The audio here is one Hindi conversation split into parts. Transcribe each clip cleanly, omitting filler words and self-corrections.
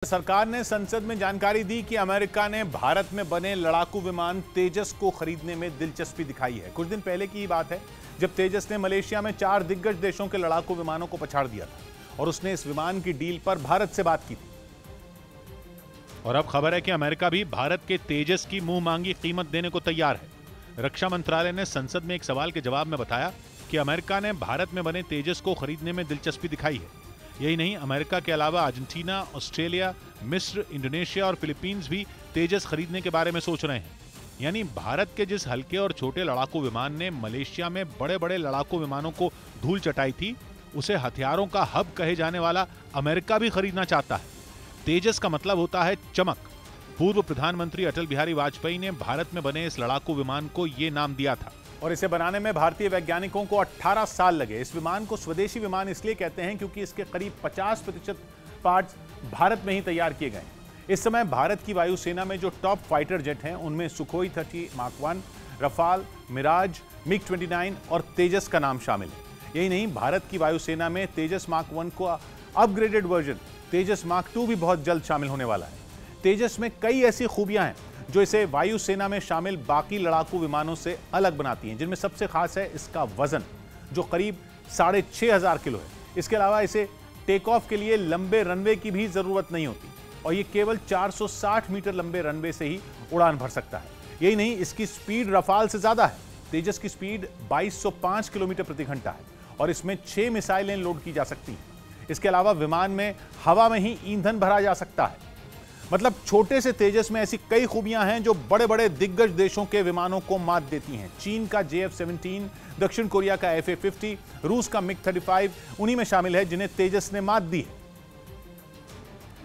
सरकार ने संसद में जानकारी दी कि अमेरिका ने भारत में बने लड़ाकू विमान तेजस को खरीदने में दिलचस्पी दिखाई है। कुछ दिन पहले की ही बात है जब तेजस ने मलेशिया में 4 दिग्गज देशों के लड़ाकू विमानों को पछाड़ दिया था और उसने इस विमान की डील पर भारत से बात की थी। और अब खबर है कि अमेरिका भी भारत के तेजस की मुंह मांगी कीमत देने को तैयार है। रक्षा मंत्रालय ने संसद में एक सवाल के जवाब में बताया कि अमेरिका ने भारत में बने तेजस को खरीदने में दिलचस्पी दिखाई है। यही नहीं, अमेरिका के अलावा अर्जेंटीना, ऑस्ट्रेलिया, मिस्र, इंडोनेशिया और फिलीपींस भी तेजस खरीदने के बारे में सोच रहे हैं। यानी भारत के जिस हल्के और छोटे लड़ाकू विमान ने मलेशिया में बड़े बड़े लड़ाकू विमानों को धूल चटाई थी, उसे हथियारों का हब कहे जाने वाला अमेरिका भी खरीदना चाहता है। तेजस का मतलब होता है चमक। पूर्व प्रधानमंत्री अटल बिहारी वाजपेयी ने भारत में बने इस लड़ाकू विमान को ये नाम दिया था और इसे बनाने में भारतीय वैज्ञानिकों को 18 साल लगे। इस विमान को स्वदेशी विमान इसलिए कहते हैं क्योंकि इसके करीब 50% पार्ट्स भारत में ही तैयार किए गए। इस समय भारत की वायुसेना में जो टॉप फाइटर जेट हैं उनमें Sukhoi 30 mark 1, Rafale, Mirage, MiG 29 और तेजस का नाम शामिल है। यही नहीं, भारत की वायुसेना में तेजस मार्क 1 को अपग्रेडेड वर्जन तेजस मार्क 2 भी बहुत जल्द शामिल होने वाला है। तेजस में कई ऐसी खूबियां हैं जो इसे वायुसेना में शामिल बाकी लड़ाकू विमानों से अलग बनाती हैं, जिनमें सबसे खास है इसका वजन जो करीब 6500 किलो है। इसके अलावा इसे टेक ऑफ के लिए लंबे रनवे की भी जरूरत नहीं होती और ये केवल 460 मीटर लंबे रनवे से ही उड़ान भर सकता है। यही नहीं, इसकी स्पीड रफाल से ज्यादा है। तेजस की स्पीड 2205 किलोमीटर प्रति घंटा है और इसमें 6 मिसाइलें लोड की जा सकती हैं। इसके अलावा विमान में हवा में ही ईंधन भरा जा सकता है। मतलब छोटे से तेजस में ऐसी कई खूबियां हैं जो बड़े बड़े दिग्गज देशों के विमानों को मात देती हैं। चीन का JF-17, दक्षिण कोरिया का FA-50, रूस का मिग 35 उन्हीं में शामिल है जिन्हें तेजस ने मात दी है।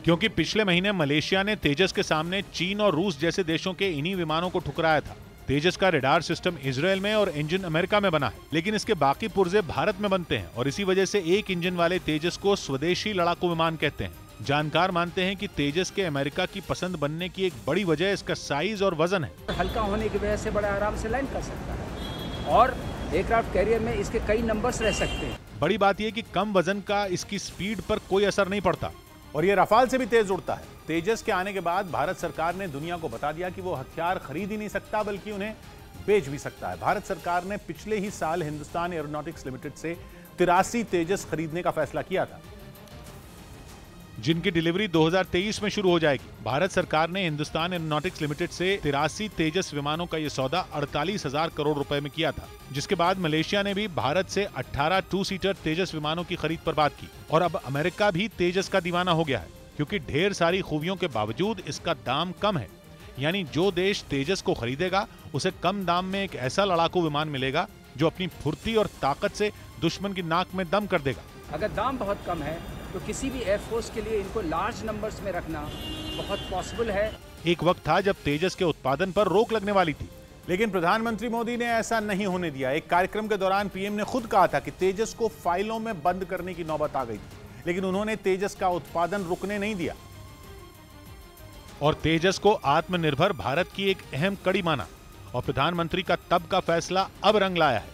क्योंकि पिछले महीने मलेशिया ने तेजस के सामने चीन और रूस जैसे देशों के इन्हीं विमानों को ठुकराया था। तेजस का रेडार सिस्टम इजरायल में और इंजन अमेरिका में बना है, लेकिन इसके बाकी पुर्जे भारत में बनते हैं और इसी वजह से एक इंजन वाले तेजस को स्वदेशी लड़ाकू विमान कहते हैं। जानकार मानते हैं कि तेजस के अमेरिका की पसंद बनने की एक बड़ी वजह इसका साइज और वजन है। हल्का होने की वजह से बड़ा आराम से लैंड कर सकता है और एयरक्राफ्ट कैरियर में इसके कई नंबर्स रह सकते हैं। बड़ी बात यह कि कम वजन का इसकी स्पीड पर कोई असर नहीं पड़ता और ये रफाल से भी तेज उड़ता है। तेजस के आने के बाद भारत सरकार ने दुनिया को बता दिया कि वो हथियार खरीद ही नहीं सकता बल्कि उन्हें बेच भी सकता है। भारत सरकार ने पिछले ही साल हिंदुस्तान एरोनॉटिक्स लिमिटेड से 83 तेजस खरीदने का फैसला किया था, जिनकी डिलीवरी 2023 में शुरू हो जाएगी। भारत सरकार ने हिंदुस्तान एरोनॉटिक्स लिमिटेड से 83 तेजस विमानों का यह सौदा 48,000 करोड़ रुपए में किया था, जिसके बाद मलेशिया ने भी भारत से 18 2 सीटर तेजस विमानों की खरीद पर बात की। और अब अमेरिका भी तेजस का दीवाना हो गया है क्योंकि ढेर सारी खूबियों के बावजूद इसका दाम कम है। यानी जो देश तेजस को खरीदेगा उसे कम दाम में एक ऐसा लड़ाकू विमान मिलेगा जो अपनी फुर्ती और ताकत से दुश्मन की नाक में दम कर देगा। अगर दाम बहुत कम है तो किसी भी एयरफोर्स के लिए इनको लार्ज नंबर्स में रखना बहुत पॉसिबल है। एक वक्त था जब तेजस के उत्पादन पर रोक लगने वाली थी, लेकिन प्रधानमंत्री मोदी ने ऐसा नहीं होने दिया। एक कार्यक्रम के दौरान पीएम ने खुद कहा था कि तेजस को फाइलों में बंद करने की नौबत आ गई थी, लेकिन उन्होंने तेजस का उत्पादन रुकने नहीं दिया और तेजस को आत्मनिर्भर भारत की एक अहम कड़ी माना। और प्रधानमंत्री का तब का फैसला अब रंग लाया है।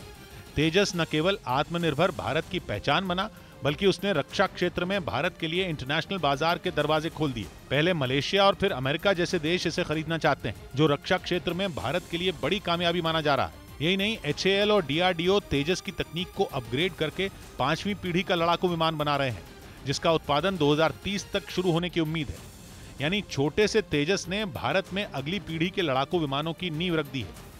तेजस न केवल आत्मनिर्भर भारत की पहचान बना बल्कि उसने रक्षा क्षेत्र में भारत के लिए इंटरनेशनल बाजार के दरवाजे खोल दिए। पहले मलेशिया और फिर अमेरिका जैसे देश इसे खरीदना चाहते हैं, जो रक्षा क्षेत्र में भारत के लिए बड़ी कामयाबी माना जा रहा है। यही नहीं, HAL और DRDO तेजस की तकनीक को अपग्रेड करके 5वीं पीढ़ी का लड़ाकू विमान बना रहे हैं, जिसका उत्पादन 2030 तक शुरू होने की उम्मीद है। यानी छोटे से तेजस ने भारत में अगली पीढ़ी के लड़ाकू विमानों की नींव रख दी है।